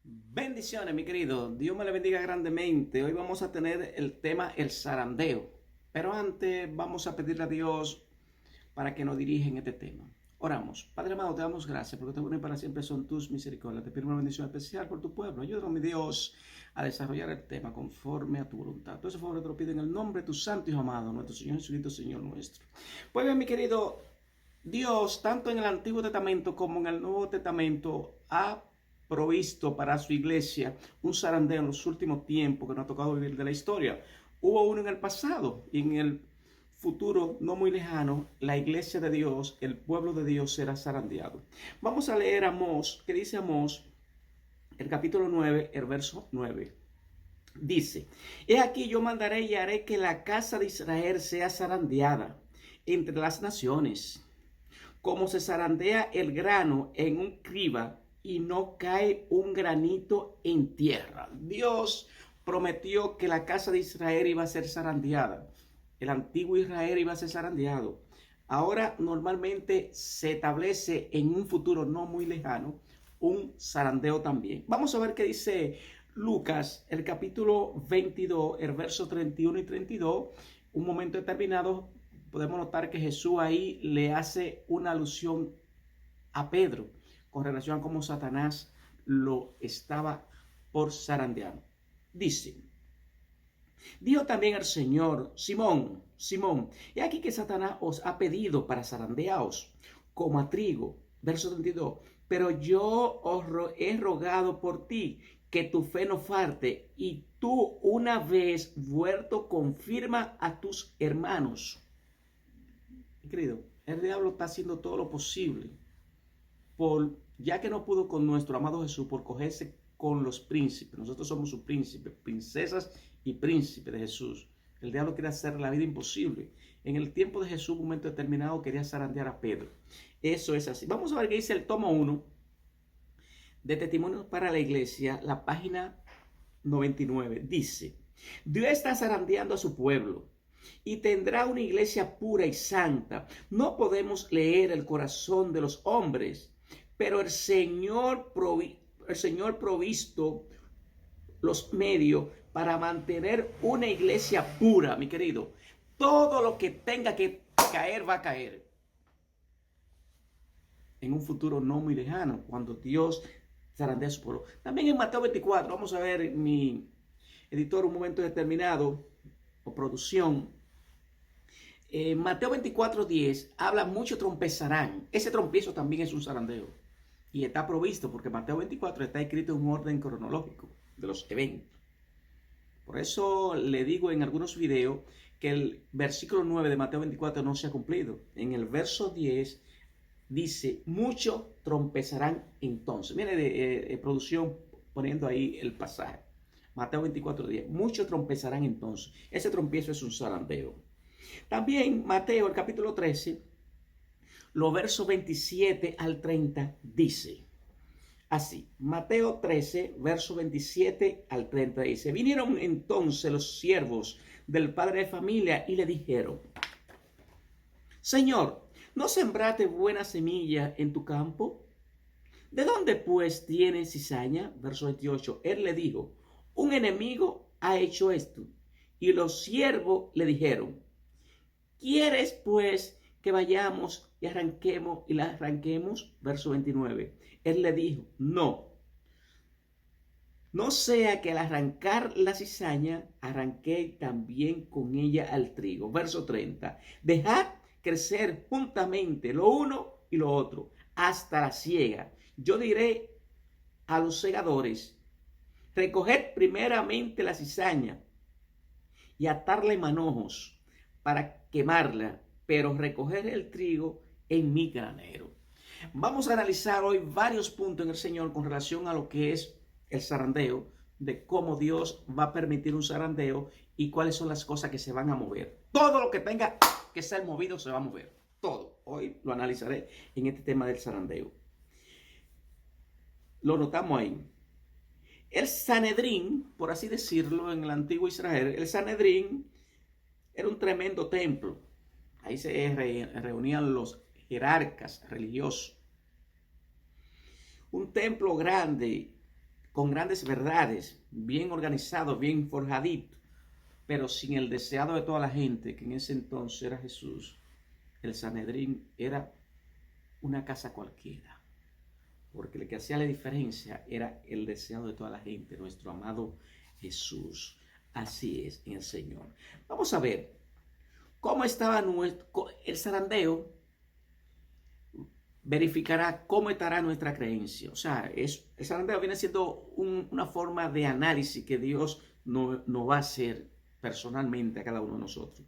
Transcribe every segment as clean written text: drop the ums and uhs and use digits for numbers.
Bendiciones, mi querido. Dios me le bendiga grandemente. Hoy vamos a tener el tema el zarandeo. Pero antes vamos a pedirle a Dios para que nos dirija en este tema. Oramos. Padre amado, te damos gracias porque te bueno y para siempre son tus misericordias. Te pido una bendición especial por tu pueblo. Ayúdanos, mi Dios, a desarrollar el tema conforme a tu voluntad. Todo ese favor te lo pido en el nombre de tu santo Hijo amado, nuestro Señor Jesucristo, Señor nuestro. Pues bien, mi querido, Dios, tanto en el Antiguo Testamento como en el Nuevo Testamento, ha provisto para su iglesia un zarandeo en los últimos tiempos que nos ha tocado vivir de la historia. Hubo uno en el pasado y en el futuro no muy lejano, la iglesia de Dios, el pueblo de Dios será zarandeado. Vamos a leer Amós, que dice Amós, el capítulo 9, el verso 9. Dice, he aquí yo mandaré y haré que la casa de Israel sea zarandeada entre las naciones, como se zarandea el grano en un criba y no cae un granito en tierra. Dios prometió que la casa de Israel iba a ser zarandeada. El antiguo Israel iba a ser zarandeado. Ahora normalmente se establece en un futuro no muy lejano un zarandeo también. Vamos a ver qué dice Lucas, el capítulo 22, el verso 31 y 32. Un momento determinado podemos notar que Jesús ahí le hace una alusión a Pedro con relación a cómo Satanás lo estaba por zarandear. Dice, dijo también el Señor, Simón, Simón, he aquí que Satanás os ha pedido para zarandeaos como a trigo. Verso 32, pero yo os he rogado por ti que tu fe no falte y tú una vez vuelto confirma a tus hermanos. Querido, el diablo está haciendo todo lo posible ya que no pudo con nuestro amado Jesús, por cogerse con los príncipes. Nosotros somos sus príncipes, princesas y príncipes de Jesús. El diablo quiere hacer la vida imposible. En el tiempo de Jesús, un momento determinado, quería zarandear a Pedro. Eso es así. Vamos a ver qué dice el tomo 1 de Testimonios para la Iglesia, la página 99. Dice, Dios está zarandeando a su pueblo y tendrá una iglesia pura y santa. No podemos leer el corazón de los hombres, pero el Señor provisto los medios para mantener una iglesia pura, mi querido. Todo lo que tenga que caer va a caer en un futuro no muy lejano, cuando Dios zarandea a su pueblo. También en Mateo 24, vamos a ver mi editor un momento determinado, o producción. Mateo 24:10 habla mucho trompezarán. Ese trompiezo también es un zarandeo. Y está provisto porque Mateo 24 está escrito en un orden cronológico de los eventos. Por eso le digo en algunos videos que el versículo 9 de Mateo 24 no se ha cumplido. En el verso 10 dice, muchos trompezarán entonces. Mire, producción poniendo ahí el pasaje. Mateo 24:10. Muchos trompezarán entonces. Ese trompiezo es un zarandeo. También Mateo, el capítulo 13, los versos 27 al 30 dice así. Mateo 13, verso 27 al 30 dice, vinieron entonces los siervos del padre de familia y le dijeron, Señor, ¿no sembraste buena semilla en tu campo? ¿De dónde pues tienes cizaña? Verso 28, él le dijo, un enemigo ha hecho esto. Y los siervos le dijeron, ¿quieres pues que vayamos y la arranquemos? Verso 29. Él le dijo, no. No sea que al arrancar la cizaña, arranqué también con ella al trigo. Verso 30. Dejad crecer juntamente lo uno y lo otro hasta la siega. Yo diré a los segadores, recoged primeramente la cizaña y atarle manojos para quemarla, pero recoger el trigo en mi granero. Vamos a analizar hoy varios puntos en el Señor con relación a lo que es el zarandeo, de cómo Dios va a permitir un zarandeo y cuáles son las cosas que se van a mover. Todo lo que tenga que ser movido se va a mover. Todo. Hoy lo analizaré en este tema del zarandeo. Lo notamos ahí. El Sanedrín, por así decirlo, en el antiguo Israel, el Sanedrín era un tremendo templo. Ahí se reunían los jerarcas religiosos. Un templo grande, con grandes verdades, bien organizado, bien forjadito, pero sin el deseado de toda la gente, que en ese entonces era Jesús, el Sanedrín era una casa cualquiera, porque lo que hacía la diferencia era el deseado de toda la gente, nuestro amado Jesús. Así es en el Señor. Vamos a ver cómo estaba el zarandeo. Verificará cómo estará nuestra creencia. O sea, el zarandeo viene siendo una forma de análisis que Dios no va a hacer personalmente a cada uno de nosotros.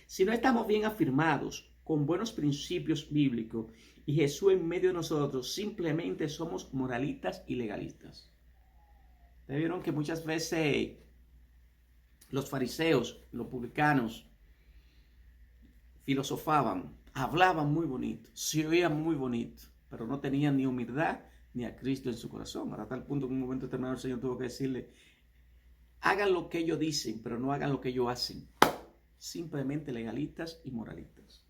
Si no estamos bien afirmados, con buenos principios bíblicos y Jesús en medio de nosotros, simplemente somos moralistas y legalistas. Ustedes vieron que muchas veces los fariseos, los publicanos, filosofaban, hablaban muy bonito, se oían muy bonito, pero no tenían ni humildad ni a Cristo en su corazón. Hasta tal punto que en un momento determinado el Señor tuvo que decirle: hagan lo que ellos dicen, pero no hagan lo que ellos hacen. Simplemente legalistas y moralistas.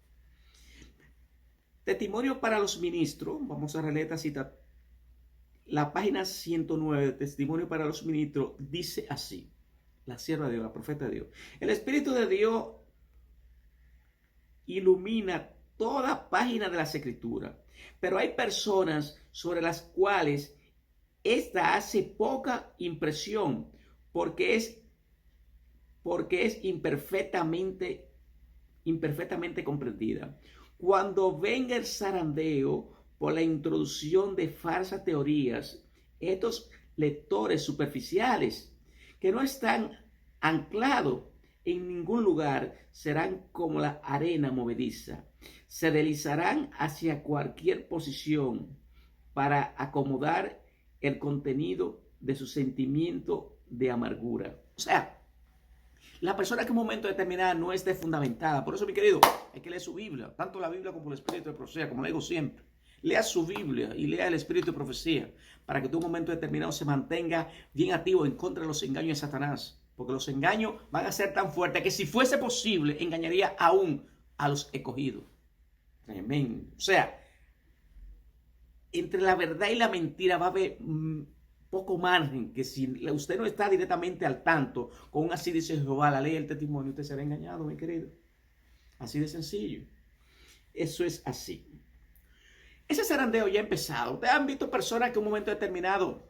Testimonio para los ministros. Vamos a releer esta cita. La página 109 de Testimonio para los ministros dice así: la sierva de Dios, la profeta de Dios. El Espíritu de Dios ilumina toda página de las Escrituras, pero hay personas sobre las cuales esta hace poca impresión porque es imperfectamente comprendida. Cuando venga el zarandeo por la introducción de falsas teorías, estos lectores superficiales que no están anclados en ningún lugar serán como la arena movediza. Se deslizarán hacia cualquier posición para acomodar el contenido de su sentimiento de amargura. O sea, la persona que en un momento determinado no esté fundamentada. Por eso, mi querido, hay que leer su Biblia, tanto la Biblia como el Espíritu de Profecía, como le digo siempre. Lea su Biblia y lea el Espíritu de Profecía para que tú en un momento determinado se mantenga bien activo en contra de los engaños de Satanás. Porque los engaños van a ser tan fuertes que si fuese posible engañaría aún a los escogidos. Amén. O sea, entre la verdad y la mentira va a haber poco margen, que si usted no está directamente al tanto con un así dice Jehová, la ley y el testimonio, usted será engañado, mi querido. Así de sencillo. Eso es así. Ese zarandeo ya ha empezado. Ustedes han visto personas que en un momento determinado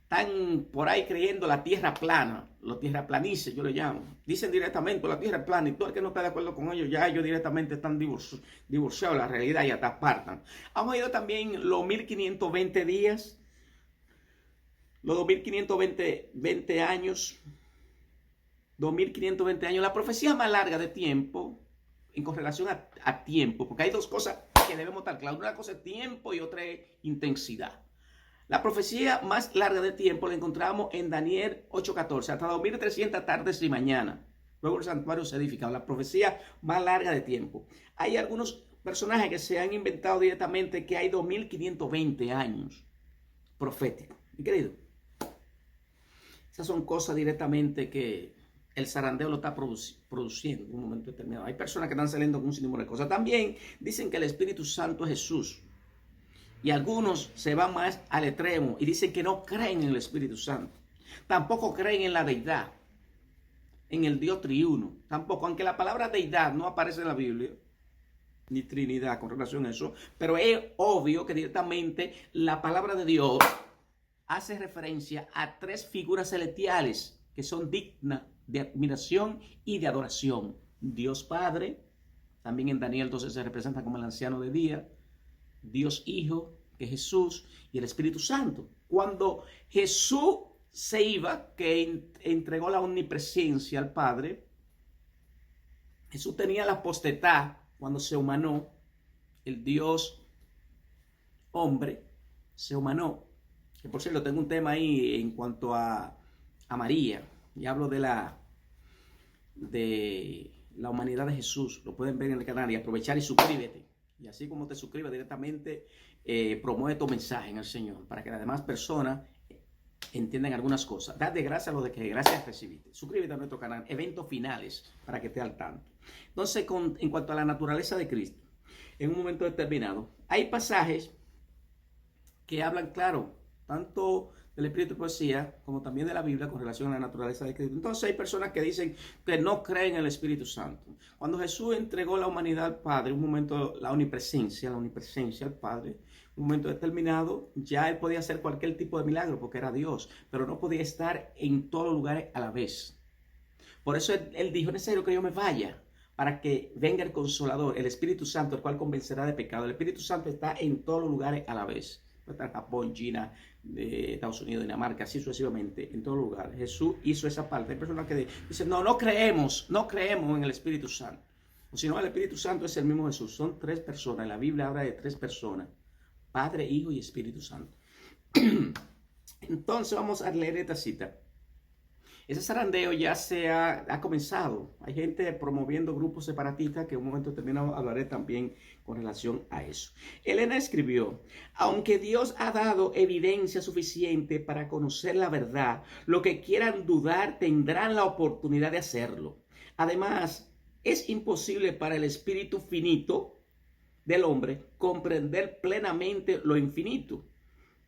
están por ahí creyendo la tierra plana, los tierraplanices, yo le llamo. Dicen directamente la tierra plana y todo el que no está de acuerdo con ellos, ya ellos directamente están divorciados de la realidad y hasta apartan. Han oído también los 1520 días, los 2520 años, 2520 años, la profecía más larga de tiempo, en correlación a tiempo, porque hay dos cosas que debemos estar claros. Una cosa es tiempo y otra es intensidad. La profecía más larga de tiempo la encontramos en Daniel 8:14, hasta 2300 tardes y mañana. Luego el santuario se edificaba. La profecía más larga de tiempo. Hay algunos personajes que se han inventado directamente que hay 2520 años proféticos. Mi querido, esas son cosas directamente que el zarandeo lo está produciendo en un momento determinado. Hay personas que están saliendo con un sinnúmero de cosas. También dicen que el Espíritu Santo es Jesús. Y algunos se van más al extremo y dicen que no creen en el Espíritu Santo. Tampoco creen en la deidad, en el Dios triuno. Tampoco, aunque la palabra deidad no aparece en la Biblia, ni Trinidad con relación a eso, pero es obvio que directamente la palabra de Dios hace referencia a tres figuras celestiales que son dignas de admiración y de adoración. Dios Padre, también en Daniel 12 se representa como el anciano de día. Dios Hijo, que es Jesús, y el Espíritu Santo. Cuando Jesús se iba, que entregó la omnipresencia al Padre, Jesús tenía la potestad cuando se humanó, el Dios hombre se humanó. Que por cierto, tengo un tema ahí en cuanto a María, y hablo de la humanidad de Jesús. Lo pueden ver en el canal y aprovechar y suscríbete. Y así como te suscribes directamente, promueve tu mensaje en el Señor para que las demás personas entiendan algunas cosas. Dad de gracia a lo de que gracias recibiste. Suscríbete a nuestro canal, eventos finales, para que esté al tanto. Entonces, en cuanto a la naturaleza de Cristo, en un momento determinado, hay pasajes que hablan claro tanto del espíritu de poesía como también de la Biblia con relación a la naturaleza de Cristo. Entonces hay personas que dicen que no creen en el Espíritu Santo. Cuando Jesús entregó la humanidad al Padre, un momento, la omnipresencia al Padre, un momento determinado, ya él podía hacer cualquier tipo de milagro porque era Dios, pero no podía estar en todos los lugares a la vez. Por eso él dijo, es necesario que yo me vaya para que venga el Consolador, el Espíritu Santo, el cual convencerá de pecado. El Espíritu Santo está en todos los lugares a la vez. Está en Japón, China, Estados Unidos, Dinamarca, así sucesivamente, en todos lugares. Jesús hizo esa parte. Hay personas que dicen, no creemos en el Espíritu Santo. O si no, el Espíritu Santo es el mismo Jesús. Son tres personas. La Biblia habla de tres personas. Padre, Hijo y Espíritu Santo. Entonces vamos a leer esta cita. Ese zarandeo ya ha comenzado. Hay gente promoviendo grupos separatistas que en un momento determinado hablaré también con relación a eso. Elena escribió, aunque Dios ha dado evidencia suficiente para conocer la verdad, los que quieran dudar tendrán la oportunidad de hacerlo. Además, es imposible para el espíritu finito del hombre comprender plenamente lo infinito,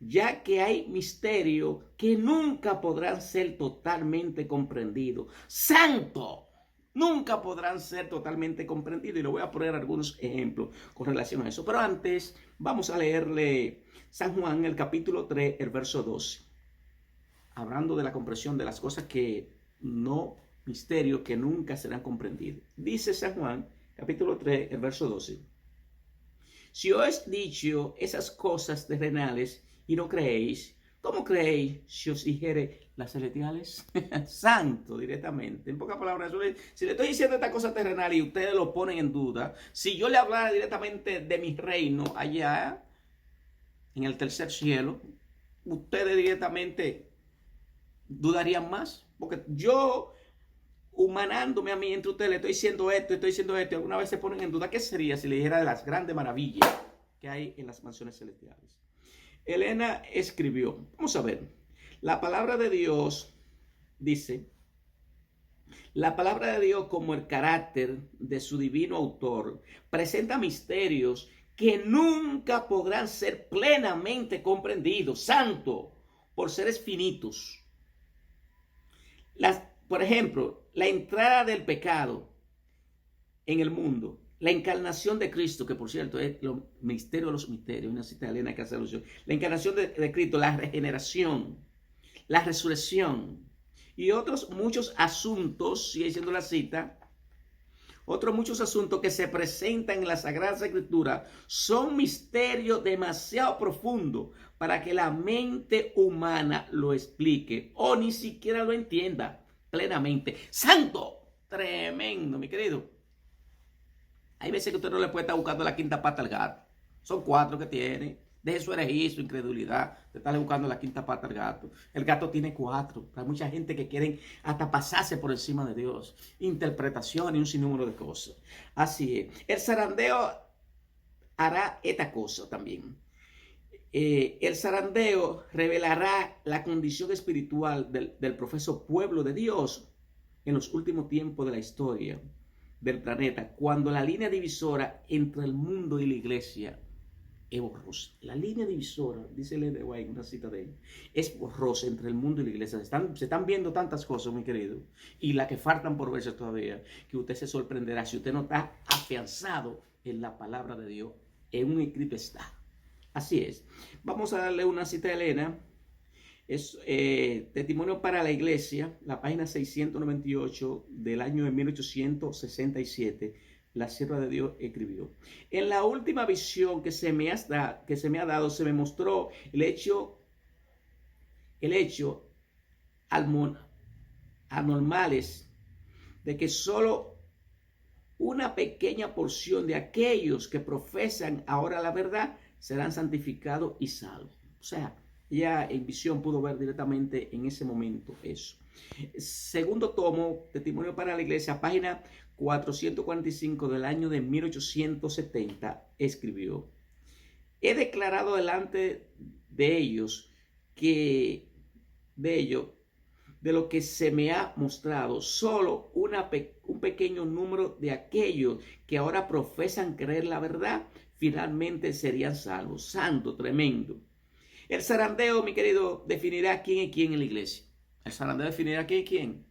ya que hay misterios que nunca podrán ser totalmente comprendidos. ¡Santo! Nunca podrán ser totalmente comprendidos. Y le voy a poner algunos ejemplos con relación a eso. Pero antes vamos a leerle San Juan, el capítulo 3, el verso 12. Hablando de la comprensión de las cosas que no, misterios que nunca serán comprendidos. Dice San Juan, capítulo 3, el verso 12. Si os he dicho esas cosas terrenales y no creéis, ¿cómo creéis si os dijere las celestiales? Santo, directamente. En pocas palabras, si le estoy diciendo esta cosa terrenal y ustedes lo ponen en duda, si yo le hablara directamente de mi reino allá, en el tercer cielo, ustedes directamente dudarían más. Porque yo, humanándome a mí, entre ustedes, le estoy diciendo esto, y alguna vez se ponen en duda, ¿qué sería si le dijera de las grandes maravillas que hay en las mansiones celestiales? Elena escribió, vamos a ver, la palabra de Dios dice, la palabra de Dios como el carácter de su divino autor presenta misterios que nunca podrán ser plenamente comprendidos, santo, por seres finitos. Por ejemplo, la entrada del pecado en el mundo, la encarnación de Cristo, que por cierto es el misterio de los misterios, una cita de Elena que hace alusión, la encarnación de Cristo, la regeneración, la resurrección y otros muchos asuntos, sigue diciendo la cita, otros muchos asuntos que se presentan en la Sagrada Escritura son misterios demasiado profundos para que la mente humana lo explique o ni siquiera lo entienda plenamente. ¡Santo! Tremendo, mi querido. Hay veces que usted no le puede estar buscando la quinta pata al gato. Son 4 que tiene. Deje su herejía, su incredulidad de estarle buscando la quinta pata al gato. El gato tiene 4. Hay mucha gente que quieren hasta pasarse por encima de Dios. Interpretación y un sinnúmero de cosas. Así es. El zarandeo hará esta cosa también. El zarandeo revelará la condición espiritual del profeso pueblo de Dios en los últimos tiempos de la historia del planeta, cuando la línea divisora entre el mundo y la iglesia es borrosa. La línea divisora, dice Ellen de White, una cita de él, es borrosa entre el mundo y la iglesia. Se están viendo tantas cosas, mi querido, y las que faltan por verse todavía, que usted se sorprenderá si usted no está afianzado en la palabra de Dios. En un escrito está. Así es. Vamos a darle una cita a Elena. Es Testimonio para la Iglesia, la página 698 del año de 1867. La sierva de Dios escribió: en la última visión que se me ha dado, se me mostró el hecho anormales de que solo una pequeña porción de aquellos que profesan ahora la verdad serán santificados y salvos. O sea, ella en visión pudo ver directamente en ese momento eso. Segundo tomo, Testimonio para la Iglesia, página 445 del año de 1870, escribió: he declarado delante de ellos de lo que se me ha mostrado, solo un pequeño número de aquellos que ahora profesan creer la verdad, finalmente serían salvos. Santo, tremendo. El zarandeo, mi querido, definirá quién es quién en la iglesia. El zarandeo definirá quién es quién.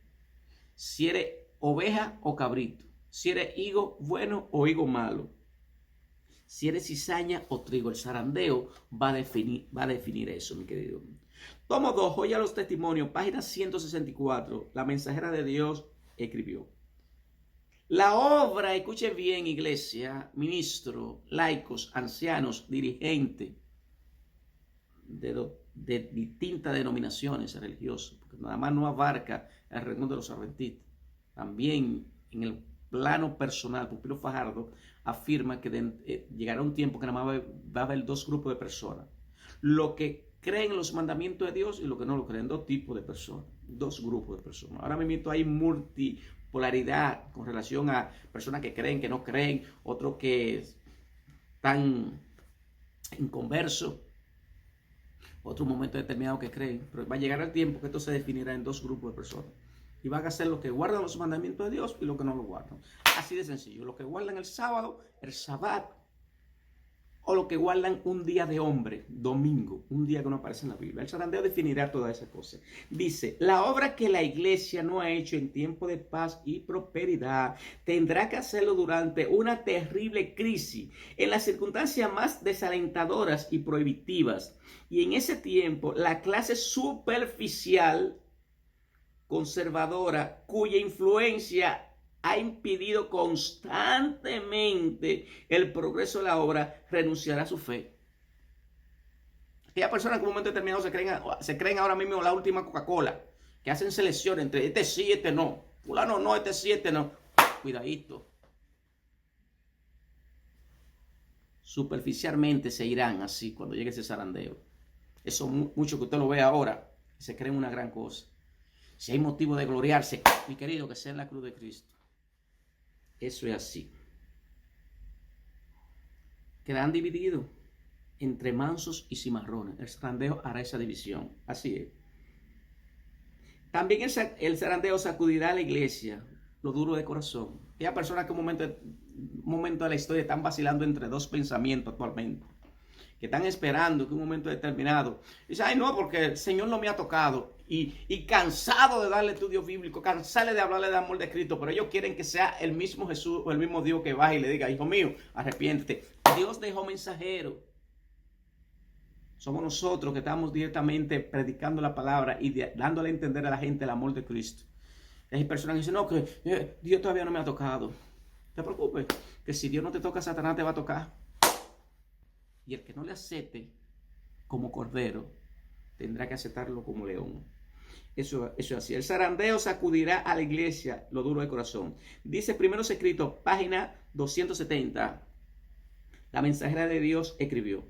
Si eres oveja o cabrito. Si eres higo bueno o higo malo. Si eres cizaña o trigo. El zarandeo va a definir eso, mi querido. Tomo 2, Joya a los testimonios, página 164. La mensajera de Dios escribió. La obra, escuchen bien, iglesia, ministro, laicos, ancianos, dirigentes de distintas denominaciones religiosas, porque nada más no abarca el reino de los adventistas. También en el plano personal, Pupilo Fajardo afirma que llegará un tiempo que nada más va a haber dos grupos de personas. Los que creen en los mandamientos de Dios y los que no lo creen, dos tipos de personas, dos grupos de personas. Ahora mismo hay multipolaridad con relación a personas que creen, que no creen, otros que están inconversos, otro momento determinado que creen, pero va a llegar el tiempo que esto se definirá en dos grupos de personas. Y van a ser los que guardan los mandamientos de Dios y los que no lo guardan. Así de sencillo. Los que guardan el sábado, el sabbat, o los que guardan un día de hombre, domingo, un día que no aparece en la Biblia. El zarandeo definirá todas esas cosas. Dice, la obra que la iglesia no ha hecho en tiempo de paz y prosperidad, tendrá que hacerlo durante una terrible crisis, en las circunstancias más desalentadoras y prohibitivas. Y en ese tiempo, la clase superficial, conservadora, cuya influencia ha impedido constantemente el progreso de la obra, renunciará a su fe. Aquellas personas que en un momento determinado se creen ahora mismo la última Coca-Cola, que hacen selección entre este sí, este no. Fulano no, este sí, este no. Cuidadito. Superficialmente se irán así cuando llegue ese zarandeo. Eso mucho que usted lo ve ahora, se creen una gran cosa. Si hay motivo de gloriarse, mi querido, que sea en la cruz de Cristo. Eso es así. Quedarán divididos entre mansos y cimarrones. El zarandeo hará esa división. Así es. También el zarandeo sacudirá a la iglesia, lo duro de corazón. Hay personas que un momento de la historia están vacilando entre dos pensamientos actualmente, que están esperando que un momento determinado, dicen, ay no, porque el Señor no me ha tocado, y cansado de darle estudio bíblico, cansado de hablarle de amor de Cristo, pero ellos quieren que sea el mismo Jesús o el mismo Dios que baje y le diga, hijo mío, arrepiéntete. Dios dejó mensajero. Somos nosotros que estamos directamente predicando la palabra y dándole a entender a la gente el amor de Cristo. Hay personas que dicen, no, que Dios todavía no me ha tocado. No te preocupes, que si Dios no te toca, Satanás te va a tocar. Y el que no le acepte como cordero, tendrá que aceptarlo como león. Eso es así. El zarandeo sacudirá a la iglesia lo duro de corazón. Dice Primeros Escritos, página 270. La mensajera de Dios escribió.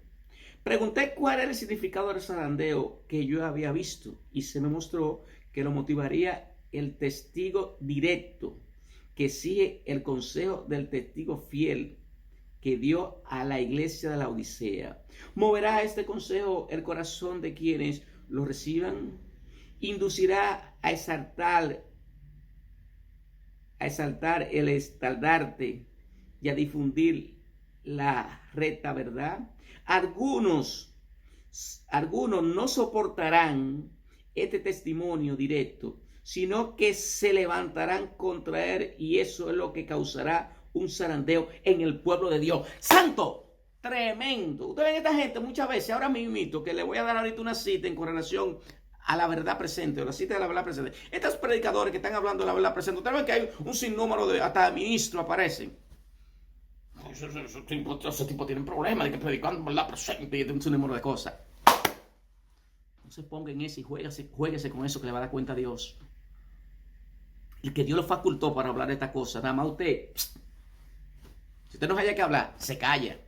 Pregunté cuál era el significado del zarandeo que yo había visto y se me mostró que lo motivaría el testigo directo que sigue el consejo del testigo fiel que dio a la iglesia de la Odisea. Moverá este consejo el corazón de quienes lo reciban, inducirá a exaltar el estandarte y a difundir la recta verdad. Algunos no soportarán este testimonio directo, sino que se levantarán contra él, y eso es lo que causará un zarandeo en el pueblo de Dios. ¡Santo! Tremendo. Ustedes ven esta gente muchas veces, ahora mismo, que le voy a dar ahorita una cita en correlación a la verdad presente, o la cita de la verdad presente. Estos predicadores que están hablando de la verdad presente, ustedes ven que hay un sinnúmero de hasta ministros aparecen. Esos tipos tienen problemas de que predican verdad presente y un sinnúmero de cosas. No se ponga en eso y juéguese con eso, que le va a dar cuenta a Dios. El que Dios lo facultó para hablar de esta cosa, nada más usted, si usted no haya que hablar, se calla.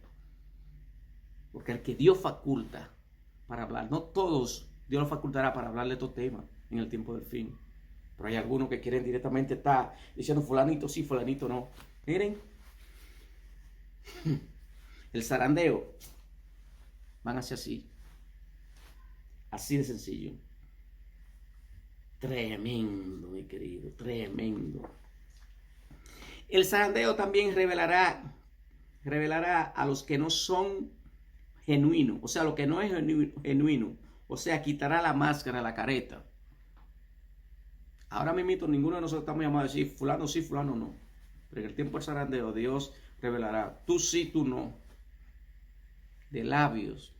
Porque el que Dios faculta para hablar, no todos Dios lo facultará para hablar de estos temas en el tiempo del fin. Pero hay algunos que quieren directamente estar diciendo fulanito sí, fulanito no. Miren, el zarandeo van hacia así. Así de sencillo. Tremendo, mi querido, tremendo. El zarandeo también revelará a los que no son genuino, o sea, lo que no es genuino, o sea, quitará la máscara, la careta. Ahora mismo ninguno de nosotros estamos llamados a decir fulano sí, fulano no. Pero en el tiempo del zarandeo Dios revelará tú sí, tú no. De labios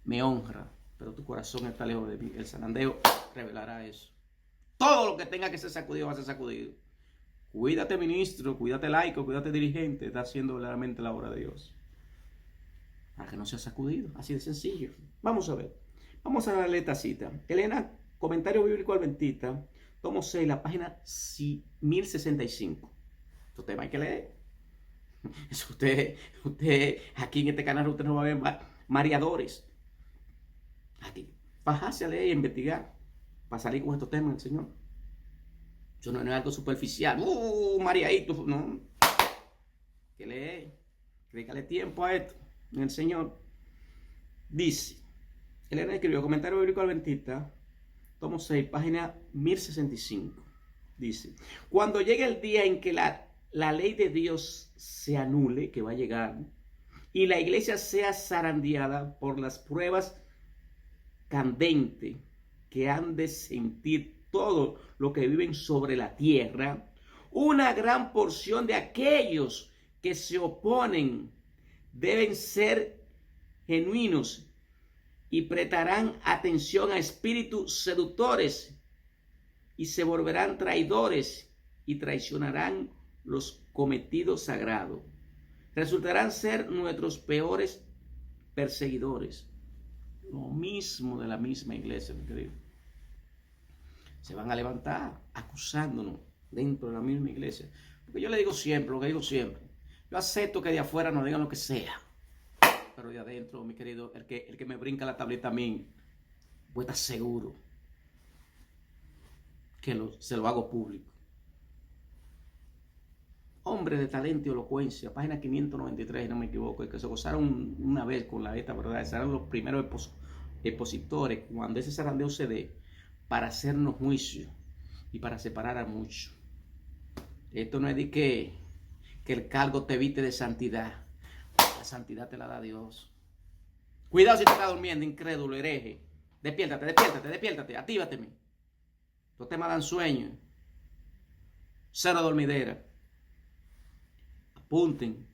me honra, pero tu corazón está lejos de mí. El zarandeo revelará eso. Todo lo que tenga que ser sacudido va a ser sacudido. Cuídate, ministro, cuídate, laico, cuídate, dirigente. Está haciendo verdaderamente la obra de Dios. Para que no sea sacudido. Así de sencillo. Vamos a ver. Vamos a darle esta cita. Elena, Comentario Bíblico Adventista, tomo 6, la página 1065. Este tema hay que leer. Eso usted, aquí en este canal usted no va a ver mareadores. Aquí, bajarse a leer y investigar para salir con estos temas del Señor. Eso no es algo superficial. Mareadito, no. Que lee, dedícale tiempo a esto en el Señor. Dice, Elena escribió Comentario Bíblico Adventista, tomo 6, página 1065. Dice, cuando llegue el día en que la ley de Dios se anule, que va a llegar, y la iglesia sea zarandeada por las pruebas candentes que han de sentir todo lo que viven sobre la tierra, una gran porción de aquellos que se oponen deben ser genuinos y prestarán atención a espíritus seductores y se volverán traidores y traicionarán los cometidos sagrados. Resultarán ser nuestros peores perseguidores. Lo mismo de la misma iglesia, mi querido. Se van a levantar acusándonos dentro de la misma iglesia. Porque yo le digo siempre, lo que digo siempre. Yo acepto que de afuera nos digan lo que sea. Pero de adentro, mi querido, el que me brinca la tableta a mí, voy a estar seguro que se lo hago público. Hombres de talento y elocuencia, página 593, no me equivoco, y que se gozaron una vez con esta verdad, serán los primeros expositores cuando ese zarandeo se dé para hacernos juicio y para separar a muchos. Esto no es de que el cargo te evite de santidad. La santidad te la da Dios. Cuidado si te estás durmiendo, incrédulo, hereje. Despiértate, actívateme. Estos temas dan sueño. Cero dormidera. Apunten.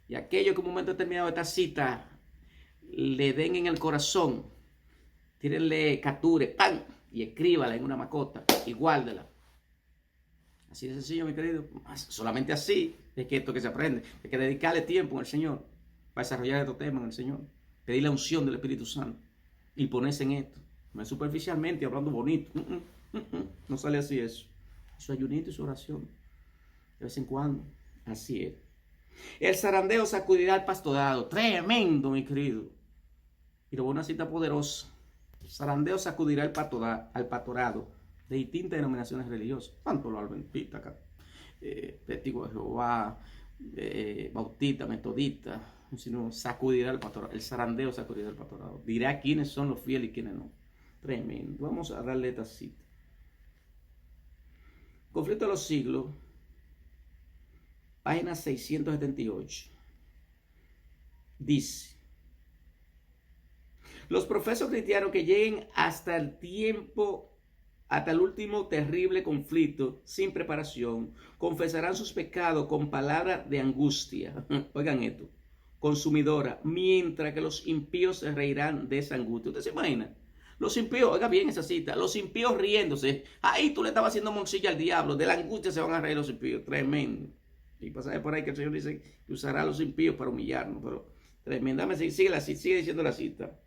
Y aquellos que en un momento determinado de esta cita le den en el corazón, tírenle capture, ¡pam! Y escríbala en una macota y guárdela. Así de sencillo, mi querido. Solamente así es que esto que se aprende. Hay que dedicarle tiempo al Señor para desarrollar estos temas en el Señor. Pedir la unción del Espíritu Santo y ponerse en esto. No es superficialmente hablando bonito. No sale así eso. Su ayunito y su oración. De vez en cuando. Así es. El zarandeo sacudirá al pastorado. Tremendo, mi querido. Y luego una cita poderosa. El zarandeo sacudirá al pastorado de distintas denominaciones religiosas. Tanto los adventistas, testigos de Jehová, bautistas, metodistas, sino sacudirá al pastorado. El zarandeo sacudirá al pastorado. Dirá quiénes son los fieles y quiénes no. Tremendo. Vamos a darle esta cita. Conflicto de los siglos, página 678. Dice: los profesos cristianos que lleguen hasta el último terrible conflicto sin preparación, confesarán sus pecados con palabras de angustia. Oigan esto, consumidora, mientras que los impíos se reirán de esa angustia. ¿Usted se imagina? Los impíos, oiga bien esa cita, los impíos riéndose. Ahí tú le estabas haciendo morcilla al diablo. De la angustia se van a reír los impíos. Tremendo. Y pasa por ahí que el Señor dice que usará a los impíos para humillarnos. Pero tremendamente, sigue diciendo la cita.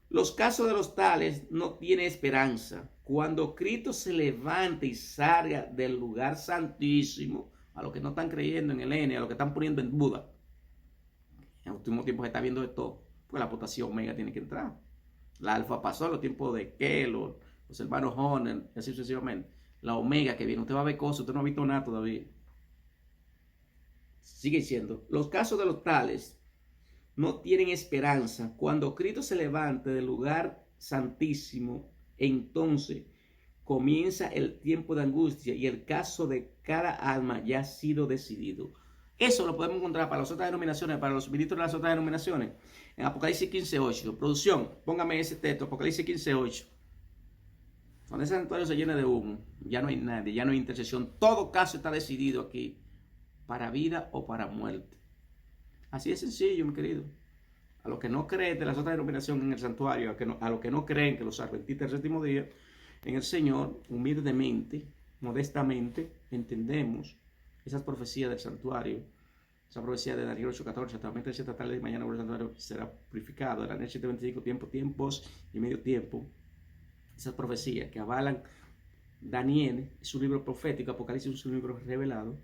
Los casos de los tales no tienen esperanza. Cuando Cristo se levante y salga del lugar santísimo, a los que no están creyendo en el N, a los que están poniendo en Buda, en el último tiempo se está viendo de todo, pues la potencia omega tiene que entrar. La alfa pasó en los tiempos de Kehlor, los hermanos Horner, y así sucesivamente. La omega que viene, usted va a ver cosas, usted no ha visto nada todavía. Sigue diciendo, los casos de los tales no tienen esperanza. Cuando Cristo se levante del lugar santísimo, entonces comienza el tiempo de angustia y el caso de cada alma ya ha sido decidido. Eso lo podemos encontrar para las otras denominaciones, para los ministros de las otras denominaciones, en Apocalipsis 15:8. Producción, póngame ese texto, Apocalipsis 15:8. Cuando ese santuario se llene de humo, ya no hay nadie, ya no hay intercesión. Todo caso está decidido aquí, para vida o para muerte. Así de sencillo, mi querido. A los que no creen de las otras denominaciones en el santuario, a los que no creen que los adventistas del séptimo día, en el Señor, humildemente, modestamente, entendemos esas profecías del santuario, esa profecía de Daniel 8:14, hasta 7 tarde y mañana el santuario será purificado, Daniel 7:25, tiempos y medio tiempo. Esas profecías que avalan Daniel, es un libro profético, Apocalipsis es un libro revelado,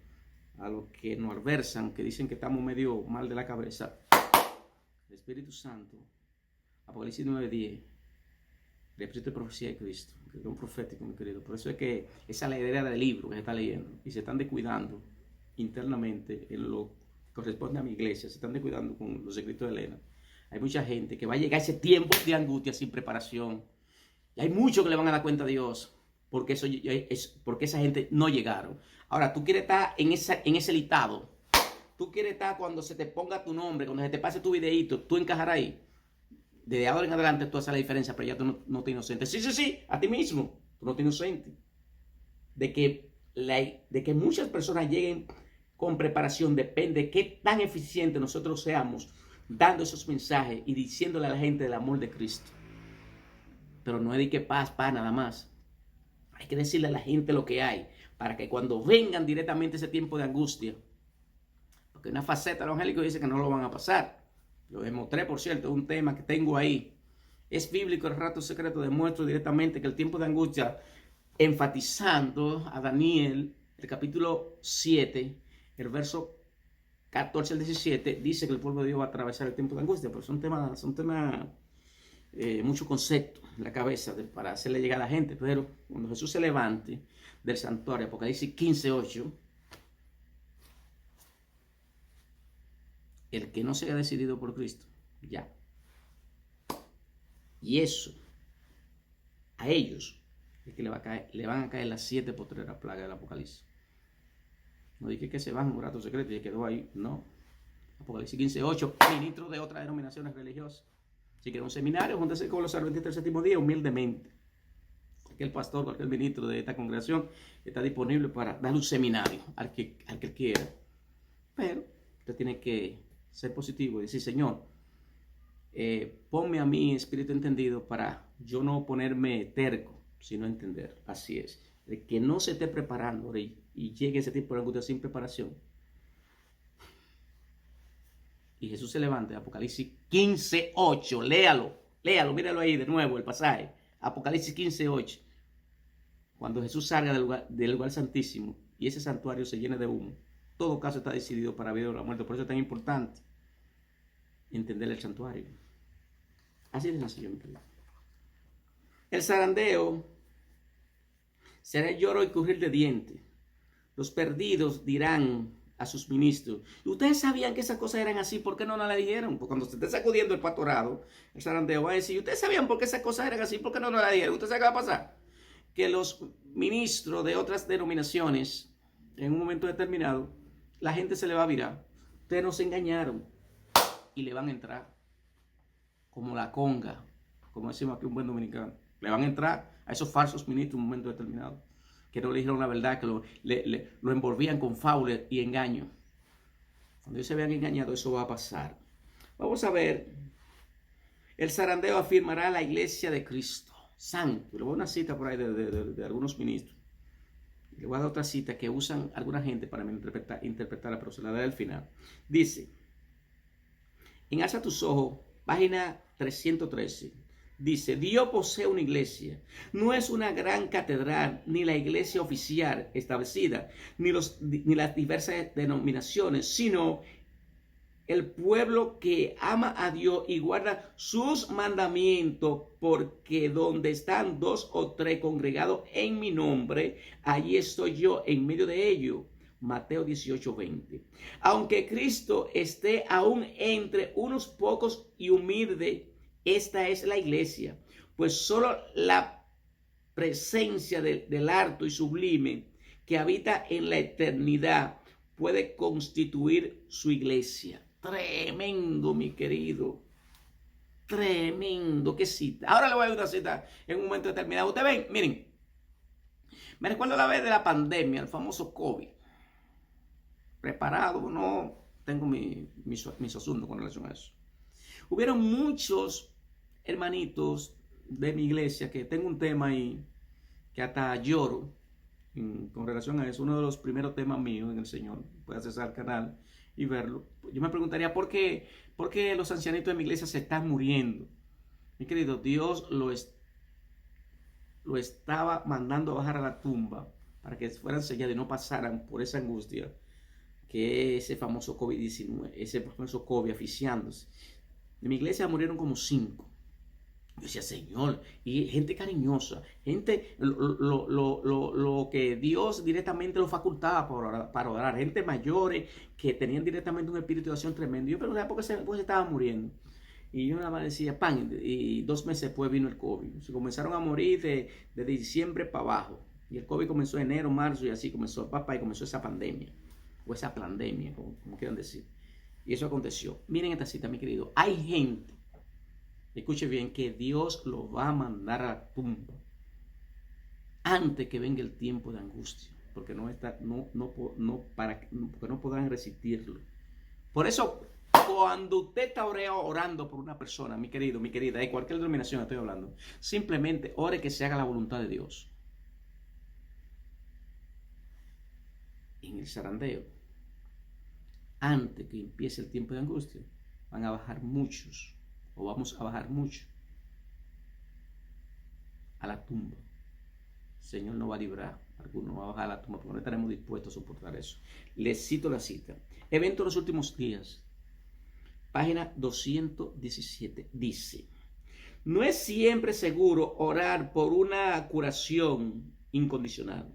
a los que nos adversan, que dicen que estamos medio mal de la cabeza. El Espíritu Santo, Apocalipsis 9:10, el Espíritu de profecía de Cristo, que es un profético, mi querido. Por eso es que esa es la idea del libro que se está leyendo y se están descuidando internamente en lo que corresponde a mi iglesia, se están descuidando con los escritos de Elena. Hay mucha gente que va a llegar a ese tiempo de angustia sin preparación. Y hay muchos que le van a dar cuenta a Dios porque esa gente no llegaron. Ahora, tú quieres estar en ese listado. Tú quieres estar cuando se te ponga tu nombre, cuando se te pase tu videíto, tú encajar ahí. Desde ahora en adelante tú haces la diferencia, pero ya tú no te inocentes. Sí, a ti mismo. Tú no te inocentes. De que muchas personas lleguen con preparación depende de qué tan eficiente nosotros seamos dando esos mensajes y diciéndole a la gente del amor de Cristo. Pero no es de que paz nada más. Hay que decirle a la gente lo que hay, para que cuando vengan directamente ese tiempo de angustia, porque una faceta del evangélico dice que no lo van a pasar. Lo demostré, por cierto, un tema que tengo ahí. Es bíblico, el rato secreto, demuestro directamente que el tiempo de angustia, enfatizando a Daniel, el capítulo 7, el verso 14 al 17, dice que el pueblo de Dios va a atravesar el tiempo de angustia, pero son temas mucho concepto en la cabeza para hacerle llegar a la gente. Pero cuando Jesús se levante del santuario, Apocalipsis 15:8, el que no se haya decidido por Cristo, ya. Y eso, a ellos, es que le van a caer las 7 postreras plagas del Apocalipsis. No dije que se van un rato secreto y quedó ahí, no. Apocalipsis 15:8, ministros de otras denominaciones religiosas. Si quieren un seminario, júntense con los adventistas del séptimo día humildemente. Cualquier pastor, cualquier ministro de esta congregación está disponible para darle un seminario al que quiera. Pero usted tiene que ser positivo y decir, Señor, ponme a mí espíritu entendido para yo no ponerme terco, sino entender. Así es. El que no se esté preparando y llegue ese tipo de angustia sin preparación, y Jesús se levanta, Apocalipsis 15:8, léalo, míralo ahí de nuevo el pasaje, Apocalipsis 15:8, cuando Jesús salga del lugar santísimo y ese santuario se llene de humo, todo caso está decidido para vida o la muerte. Por eso es tan importante entender el santuario. Así de sencillo, mi querido. El zarandeo será el lloro y crujir de dientes. Los perdidos dirán a sus ministros, ¿y ustedes sabían que esas cosas eran así? ¿Por qué no la dijeron? Porque cuando se esté sacudiendo el pastorado, el zarandeo va a decir, ¿ustedes sabían por qué esas cosas eran así? ¿Por qué no la dijeron? ¿Ustedes saben qué va a pasar? Que los ministros de otras denominaciones, en un momento determinado, la gente se le va a virar. Ustedes nos engañaron y le van a entrar como la conga, como decimos aquí un buen dominicano. Le van a entrar a esos falsos ministros en un momento determinado, que no le dijeron la verdad, que lo envolvían con faules y engaño. Cuando ellos se vean engañados, eso va a pasar. Vamos a ver. El zarandeo afirmará la iglesia de Cristo Santo. Le voy a dar una cita por ahí de algunos ministros. Le voy a dar otra cita que usan alguna gente para interpretarla, pero se la daré al final. Dice, en Alza tus ojos, página 313. Dice, Dios posee una iglesia. No es una gran catedral, ni la iglesia oficial establecida, ni las diversas denominaciones, sino el pueblo que ama a Dios y guarda sus mandamientos, porque donde están 2 o 3 congregados en mi nombre, allí estoy yo en medio de ellos. Mateo 18:20. Aunque Cristo esté aún entre unos pocos y humilde, esta es la iglesia, pues solo la presencia del alto y sublime que habita en la eternidad puede constituir su iglesia. Tremendo, mi querido. Tremendo, qué cita. Ahora le voy a dar una cita en un momento determinado. Ustedes ven, miren, me recuerdo la vez de la pandemia, el famoso COVID. Preparado, no tengo mis asuntos con relación a eso. Hubieron muchos hermanitos de mi iglesia que tengo un tema ahí que hasta lloro con relación a eso. Uno de los primeros temas míos en el Señor. Puede acceder al canal y verlo. Yo me preguntaría ¿por qué los ancianitos de mi iglesia se están muriendo? Mi querido, Dios lo estaba mandando a bajar a la tumba para que fueran sellados y no pasaran por esa angustia que es ese famoso COVID-19, ese famoso COVID aficiándose. En mi iglesia murieron como 5. Yo decía, Señor, y gente cariñosa, gente, lo que Dios directamente lo facultaba para orar, gente mayores que tenían directamente un espíritu de oración tremendo. Yo preguntaba por qué se estaban muriendo. Y yo nada más decía, pan, y 2 meses después vino el COVID. Se comenzaron a morir de diciembre para abajo. Y el COVID comenzó en enero, marzo, y así comenzó, y comenzó esa pandemia, o esa pandemia, como quieran decir. Y eso aconteció. Miren esta cita, mi querido. Hay gente, escuche bien, que Dios lo va a mandar a la tumba antes que venga el tiempo de angustia, porque porque no podrán resistirlo. Por eso, cuando usted está orando por una persona, mi querido, mi querida, de cualquier denominación estoy hablando, simplemente ore que se haga la voluntad de Dios. En el zarandeo, antes que empiece el tiempo de angustia, van a bajar muchos, o vamos a bajar mucho a la tumba. El Señor no va a librar, algunos va a bajar a la tumba, porque no estaremos dispuestos a soportar eso. Les cito la cita. Evento de los últimos días, página 217, dice: no es siempre seguro orar por una curación incondicional.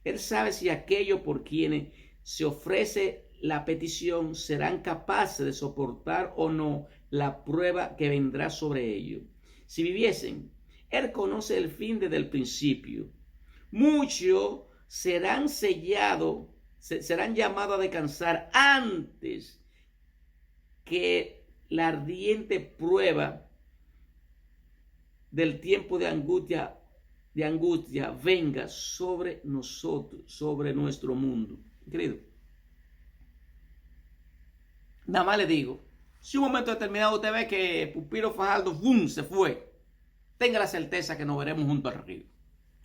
Él sabe si aquellos por quienes se ofrece la petición serán capaces de soportar o no la prueba que vendrá sobre ellos. Si viviesen, Él conoce el fin desde el principio. Muchos serán sellados, serán llamados a descansar antes que la ardiente prueba del tiempo de angustia venga sobre nosotros, sobre nuestro mundo. Querido, nada más le digo, si un momento determinado usted ve que Pupilo Fajardo ¡bum!, se fue, tenga la certeza que nos veremos junto al río,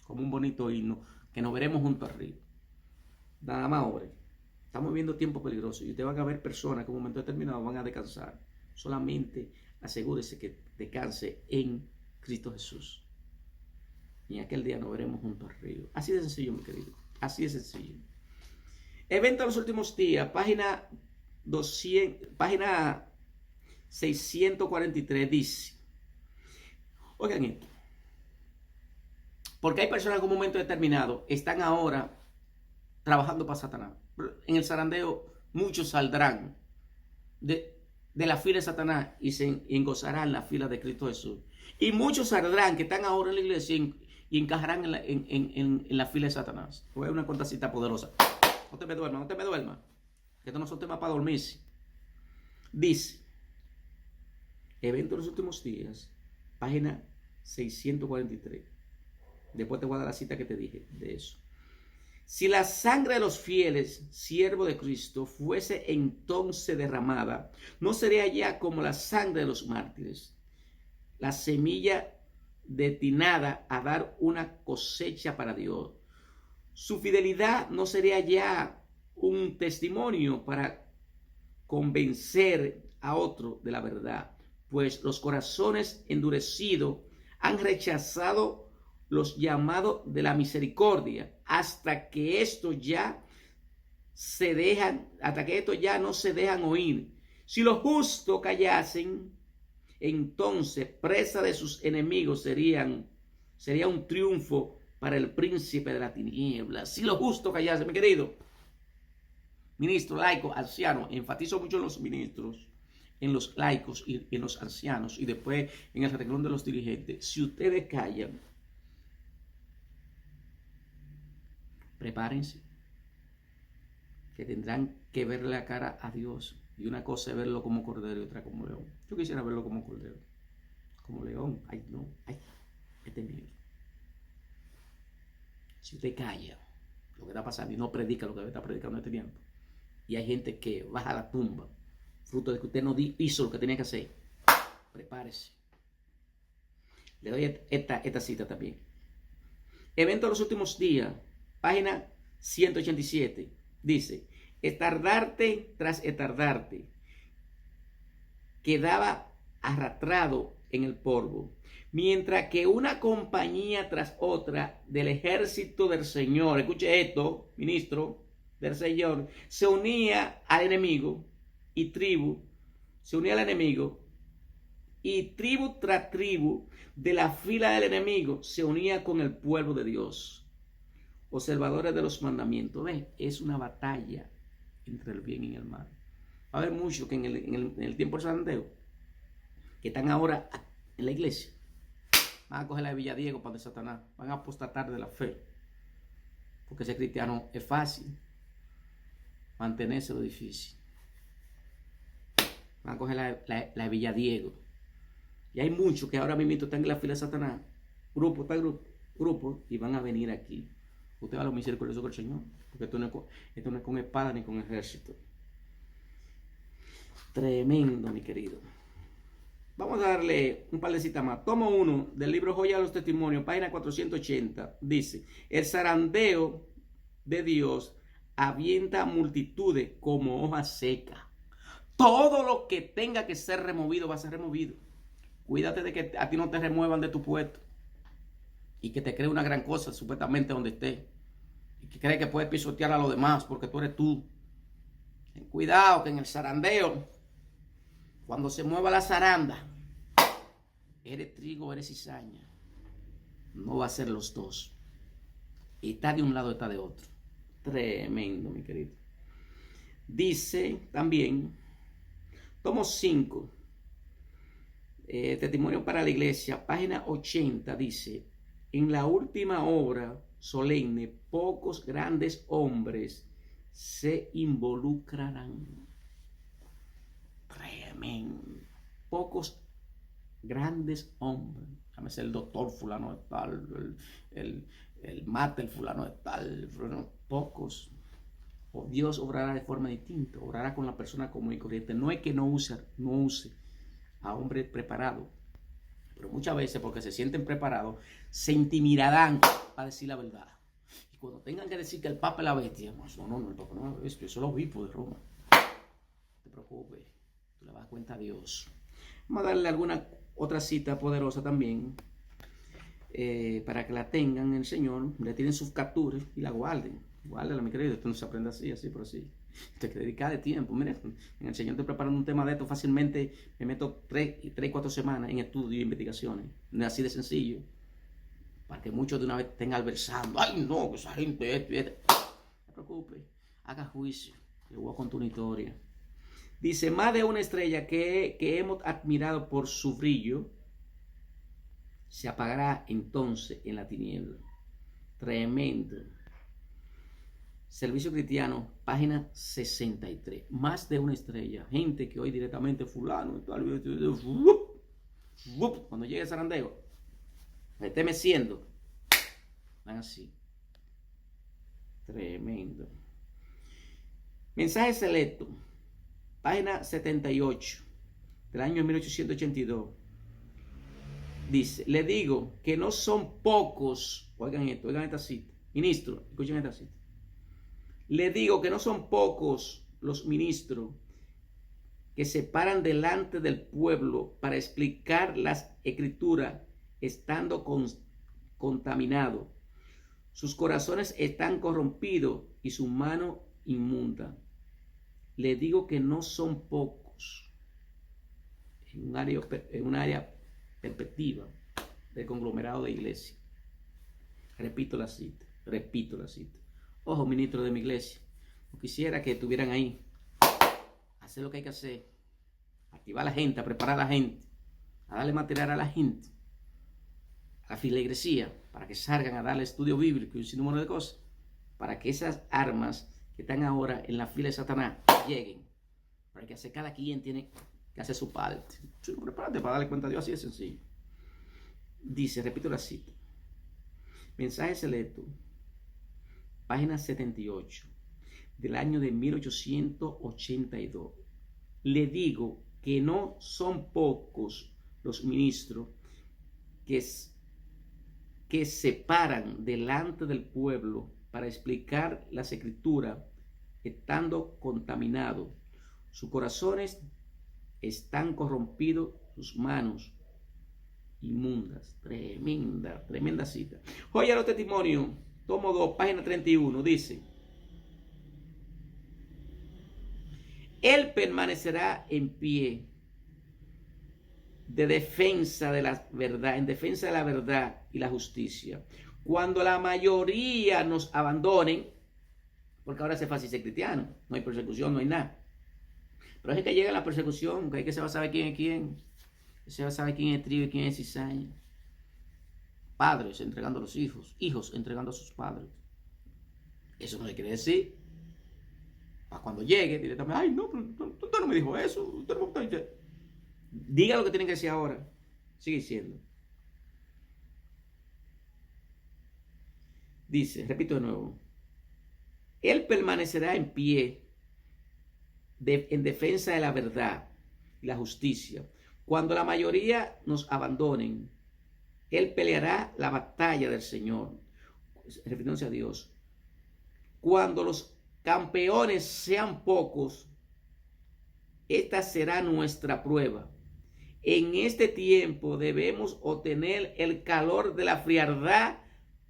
como un bonito himno, que nos veremos junto al río. Nada más, hombre, estamos viviendo tiempos peligrosos y usted va a ver personas que en un momento determinado van a descansar. Solamente asegúrese que descanse en Cristo Jesús. Y en aquel día nos veremos junto al río. Así de sencillo, mi querido. Así de sencillo. Evento de los últimos días, página 643 dice. Oigan esto. Porque hay personas que en un momento determinado están ahora trabajando para Satanás. En el zarandeo muchos saldrán de la fila de Satanás y se engozarán la fila de Cristo Jesús. Y muchos saldrán que están ahora en la iglesia y encajarán en la fila de Satanás. Voy a una contacita poderosa. No te me duermas, no te me duermas. Que estos no son temas para dormirse. Dice, evento de los últimos días, página 643. Después te voy a dar la cita que te dije de eso. Si la sangre de los fieles, siervos de Cristo, fuese entonces derramada, no sería ya como la sangre de los mártires, la semilla destinada a dar una cosecha para Dios. Su fidelidad no sería ya un testimonio para convencer a otro de la verdad, pues los corazones endurecidos han rechazado los llamados de la misericordia hasta que esto ya no se dejan oír. Si los justos callasen, entonces presa de sus enemigos sería un triunfo para el príncipe de la tiniebla. Si los justos callasen, mi querido ministro, laico, anciano, enfatizo mucho en los ministros, en los laicos y en los ancianos, y después en el renglón de los dirigentes. Si ustedes callan, prepárense, que tendrán que verle la cara a Dios. Y una cosa es verlo como cordero y otra como león. Yo quisiera verlo como cordero. Como león. Ay, no. Ay, este mío. Si usted calla lo que está pasando y no predica lo que está predicando en este tiempo, y hay gente que baja a la tumba, fruto de que usted no hizo lo que tenía que hacer, prepárese. Le doy esta cita también. Evento de los últimos días, página 187, dice: estardarte tras estardarte quedaba arrastrado en el polvo, mientras que una compañía tras otra del ejército del Señor, escuche esto, ministro del Señor, se unía al enemigo y tribu tras tribu de la fila del enemigo se unía con el pueblo de Dios, observadores de los mandamientos. ¿Ves? Es una batalla entre el bien y el mal. Va a haber muchos que en el tiempo del sarandeo, que están ahora en la iglesia, van a coger la de Villadiego para de Satanás, van a apostatar de la fe, porque ser cristiano es fácil, mantenerse lo difícil. Van a coger la de Villadiego. Y hay muchos que ahora mismo están en la fila de Satanás, grupo, y van a venir aquí. Usted va a lo misericordioso del Señor, porque esto no es con espada ni con ejército. Tremendo, mi querido. Vamos a darle un par de citas más. Tomo 1 del libro Joya de los Testimonios, página 480. Dice: el zarandeo de Dios avienta multitudes como hoja seca. Todo lo que tenga que ser removido va a ser removido. Cuídate de que a ti no te remuevan de tu puesto y que te cree una gran cosa supuestamente donde estés, y que cree que puedes pisotear a los demás porque tú eres tú. Ten cuidado que en el zarandeo, cuando se mueva la zaranda, eres trigo o eres cizaña. No va a ser los dos. Y está de un lado, está de otro. Tremendo, mi querido. Dice también, tomo 5, Testimonio para la Iglesia, página 80, dice: en la última hora solemne, pocos grandes hombres se involucrarán. Tremendo. Pocos grandes hombres. Llámese el doctor fulano de tal, el mate, el fulano de tal. Pocos. O Dios obrará de forma distinta. Obrará con la persona común y corriente. No es que no use a hombres preparados, pero muchas veces, porque se sienten preparados, se intimidarán para decir la verdad. Y cuando tengan que decir que el Papa es la bestia, no, el Papa no es la bestia, eso es el obispo de Roma. No te preocupes, tú le vas a cuenta a Dios. Vamos a darle alguna otra cita poderosa también, para que la tengan el Señor, le tienen sus capturas y la guarden. Guárdala, mi querido, esto no se aprende así, por así. Te que dedicar de tiempo. Mire, en el Señor te preparando un tema de esto, fácilmente me meto 4 semanas en estudio e investigaciones. No es así de sencillo, para que muchos de una vez estén alversando. Ay, no, que esa gente esto. No te preocupes, haga juicio. Le voy a contar una historia. Dice: más de una estrella que hemos admirado por su brillo se apagará entonces en la tiniebla. Tremendo. Servicio Cristiano, página 63. Más de una estrella. Gente que hoy directamente fulano. Cuando llegue el zarandeo, me esté meciendo. Van así. Tremendo. Mensaje selecto, página 78, del año 1882. Dice: le digo que no son pocos. Oigan esto, oigan esta cita. Ministro, escuchen esta cita. Le digo que no son pocos los ministros que se paran delante del pueblo para explicar las escrituras estando contaminados. Sus corazones están corrompidos y su mano inmunda. Le digo que no son pocos en un área perspectiva del conglomerado de iglesia. Repito la cita. Ojo, ministro de mi iglesia, no quisiera que estuvieran ahí. Hacer lo que hay que hacer. Activar a la gente, a preparar a la gente, a darle material a la gente, a la filigresía, para que salgan a darle estudio bíblico y un sinnúmero de cosas, para que esas armas que están ahora en la fila de Satanás lleguen. Para que hacer cada quien tiene que hacer su parte. Prepárate para darle cuenta a Dios, así de sencillo. Dice, repito la cita. Mensaje selecto, página 78, del año de 1882. Le digo que no son pocos los ministros que se paran delante del pueblo para explicar las escrituras estando contaminados. Sus corazones están corrompidos, sus manos inmundas. Tremenda cita. Joya los testimonios, tomo 2, página 31, dice: Él permanecerá en pie de defensa de la verdad, en defensa de la verdad y la justicia. Cuando la mayoría nos abandonen, porque ahora es fácil ser cristiano, no hay persecución, no hay nada. Pero es que llega la persecución, que hay que se va a saber quién es quién, se va a saber quién es trigo y quién es cizaña. Padres entregando a los hijos, hijos entregando a sus padres. Eso no le quiere decir, para cuando llegue directamente, ay no, pero usted no me dijo eso, usted no me dijo. Diga lo que tienen que decir ahora, sigue diciendo. Dice, repito de nuevo, Él permanecerá en pie en defensa de la verdad y la justicia. Cuando la mayoría nos abandonen, Él peleará la batalla del Señor, refiriéndose a Dios. Cuando los campeones sean pocos, esta será nuestra prueba. En este tiempo debemos obtener el calor de la frialdad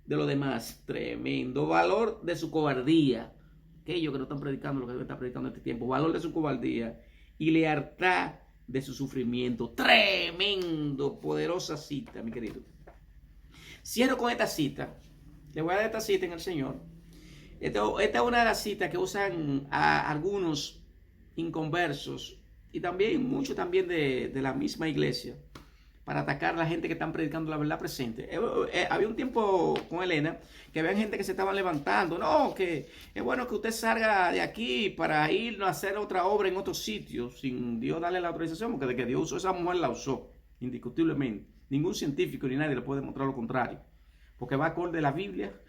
de los demás. Tremendo valor de su cobardía. Aquellos que no están predicando lo que deben estar predicando en este tiempo. Valor de su cobardía y lealtad de su sufrimiento. Tremendo, poderosa cita, mi querido. Cierro con esta cita. Le voy a dar esta cita en el Señor. Esta es una de las citas que usan a algunos inconversos y también muchos también de la misma iglesia para atacar a la gente que están predicando la verdad presente. Había un tiempo con Elena que había gente que se estaban levantando. No, que es bueno que usted salga de aquí para ir a hacer otra obra en otro sitio sin Dios darle la autorización, porque de que Dios usó esa mujer la usó, indiscutiblemente. Ningún científico ni nadie le puede demostrar lo contrario, porque va acorde a la Biblia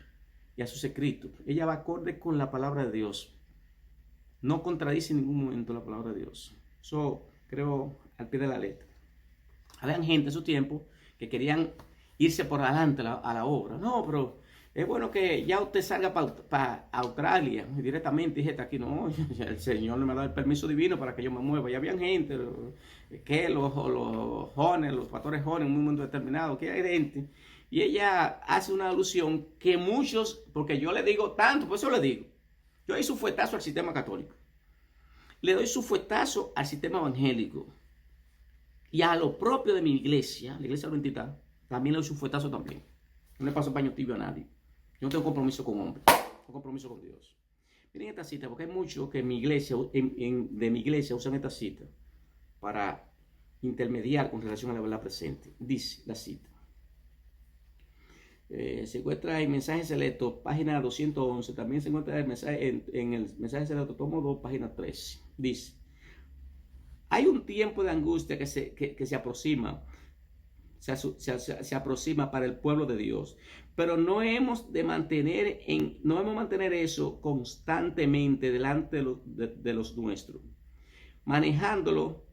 y a sus escritos. Ella va acorde con la palabra de Dios. No contradice en ningún momento la palabra de Dios. Eso creo al pie de la letra. Habían gente en su tiempo que querían irse por adelante a la obra. No, pero es bueno que ya usted salga para Australia directamente. Dije, aquí no, el Señor no me da el permiso divino para que yo me mueva. Y habían gente, que los jóvenes, los pastores jóvenes, en un momento determinado, que hay gente. Y ella hace una alusión que muchos, porque yo le digo tanto, por eso le digo, yo doy su fuetazo al sistema católico. Le doy su fuetazo al sistema evangélico. Y a lo propio de mi iglesia, la iglesia adventista, también le doy su fuetazo también. No le paso paño tibio a nadie. Yo no tengo compromiso con hombres, tengo compromiso con Dios. Miren esta cita, porque hay muchos que en mi iglesia, de mi iglesia usan esta cita para intermediar con relación a la verdad presente. Dice la cita. Se encuentra en Mensaje Selecto, página 211. También se encuentra en el Mensaje Selecto, tomo 2, página 13. Dice: hay un tiempo de angustia que se aproxima, se aproxima para el pueblo de Dios, pero no hemos de mantener eso constantemente delante de los nuestros, manejándolo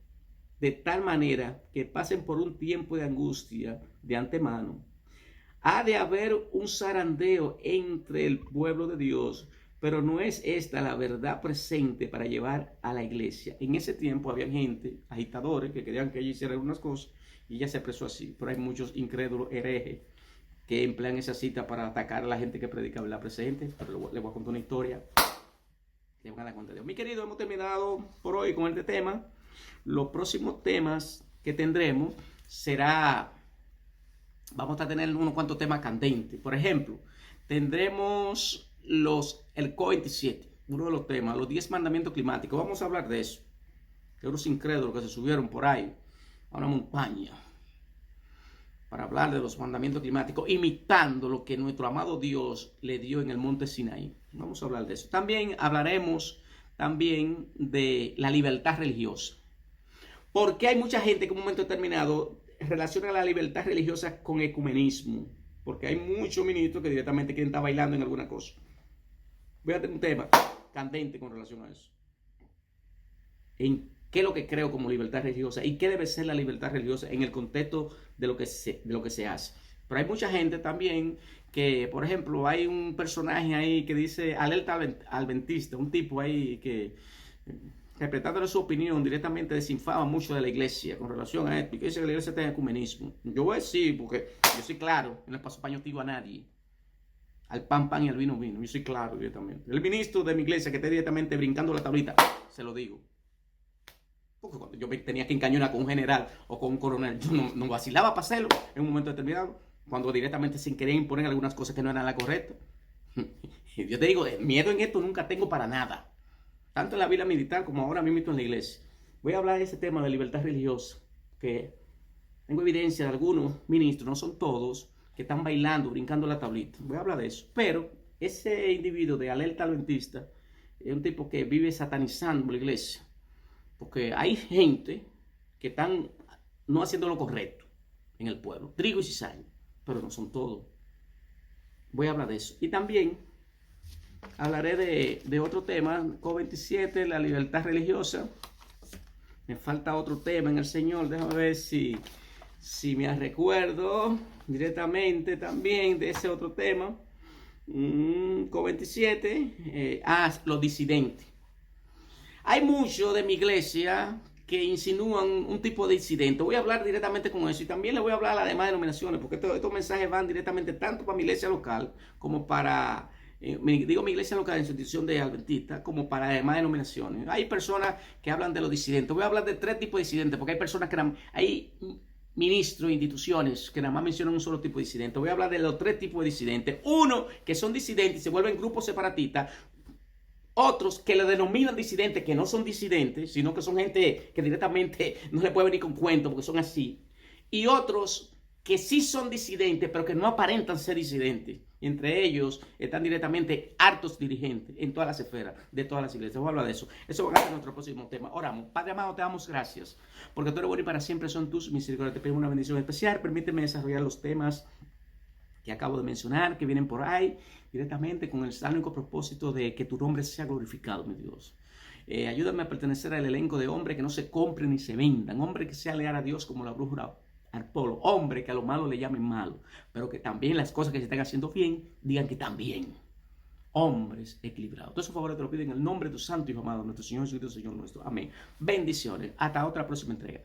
de tal manera que pasen por un tiempo de angustia de antemano. Ha de haber un zarandeo entre el pueblo de Dios, pero no es esta la verdad presente para llevar a la iglesia. En ese tiempo había gente, agitadores, que querían que ella hiciera algunas cosas y ella se expresó así. Pero hay muchos incrédulos herejes que emplean esa cita para atacar a la gente que predica verdad presente. Pero les voy a contar una historia. Le van a dar cuenta de Dios. Mi querido, hemos terminado por hoy con este tema. Los próximos temas que tendremos será... Vamos a tener unos cuantos temas candentes. Por ejemplo, tendremos el COVID-27, uno de los temas, los 10 mandamientos climáticos. Vamos a hablar de eso. De unos incrédulos que se subieron por ahí a una montaña para hablar de los mandamientos climáticos, imitando lo que nuestro amado Dios le dio en el monte Sinaí. Vamos a hablar de eso. También hablaremos de la libertad religiosa. Porque hay mucha gente que en un momento determinado relaciona la libertad religiosa con ecumenismo. Porque hay muchos ministros que directamente quieren estar bailando en alguna cosa. Voy a tener un tema candente con relación a eso. En qué es lo que creo como libertad religiosa y qué debe ser la libertad religiosa en el contexto de lo que se hace. Pero hay mucha gente también que, por ejemplo, hay un personaje ahí que dice alerta adventista, un tipo ahí que, interpretándole su opinión, directamente desinfama mucho de la iglesia con relación a esto, y que dice que la iglesia está en ecumenismo. Yo voy a decir, porque yo soy claro, no le paso paño tío a nadie. Al pan, pan y al vino, vino. Yo soy claro directamente. El ministro de mi iglesia que esté directamente brincando la tablita, se lo digo. Porque cuando yo tenía que encañonar con un general o con un coronel, yo no vacilaba para hacerlo en un momento determinado, cuando directamente sin querer imponer algunas cosas que no eran la correcta. Yo te digo, miedo en esto nunca tengo para nada. Tanto en la vida militar como ahora mismo en la iglesia. Voy a hablar de ese tema de libertad religiosa, que tengo evidencia de algunos ministros, no son todos, que están bailando, brincando la tablita. Voy a hablar de eso. Pero ese individuo de alerta adventista es un tipo que vive satanizando la iglesia. Porque hay gente que están no haciendo lo correcto en el pueblo. Trigo y cizaña. Pero no son todos. Voy a hablar de eso. Y también hablaré de otro tema, COVID-27, la libertad religiosa. Me falta otro tema en el Señor. Déjame ver si me recuerdo directamente también de ese otro tema. COVID-27. Los disidentes. Hay muchos de mi iglesia que insinúan un tipo de incidente. Voy a hablar directamente con eso y también le voy a hablar a las demás denominaciones, porque estos mensajes van directamente tanto para mi iglesia local como para, digo mi iglesia local en su institución de adventista, como para demás denominaciones. Hay personas que hablan de los disidentes. Voy a hablar de 3 tipos de disidentes, porque hay personas hay ministros, instituciones que nada más mencionan un solo tipo de disidente. Voy a hablar de los 3 tipos de disidentes. Uno, que son disidentes y se vuelven grupos separatistas. Otros que le denominan disidentes, que no son disidentes, sino que son gente que directamente no le puede venir con cuentos porque son así. Y otros que sí son disidentes, pero que no aparentan ser disidentes. Y entre ellos están directamente hartos dirigentes en todas las esferas de todas las iglesias. Vamos a hablar de eso. Eso va a ser nuestro próximo tema. Oramos. Padre amado, te damos gracias, porque tú eres bueno y para siempre son tus misericordias. Te pido una bendición especial. Permíteme desarrollar los temas que acabo de mencionar, que vienen por ahí, directamente con el único propósito de que tu nombre sea glorificado, mi Dios. Ayúdame a pertenecer al elenco de hombres que no se compren ni se vendan, hombres que sean leal a Dios como la brújula al polo, hombres que a lo malo le llamen malo, pero que también las cosas que se están haciendo bien, digan que también. Hombres equilibrados. Todos esos favores te lo pido en el nombre de tu santo y amado, nuestro Señor Jesucristo, Señor nuestro. Amén. Bendiciones. Hasta otra próxima entrega.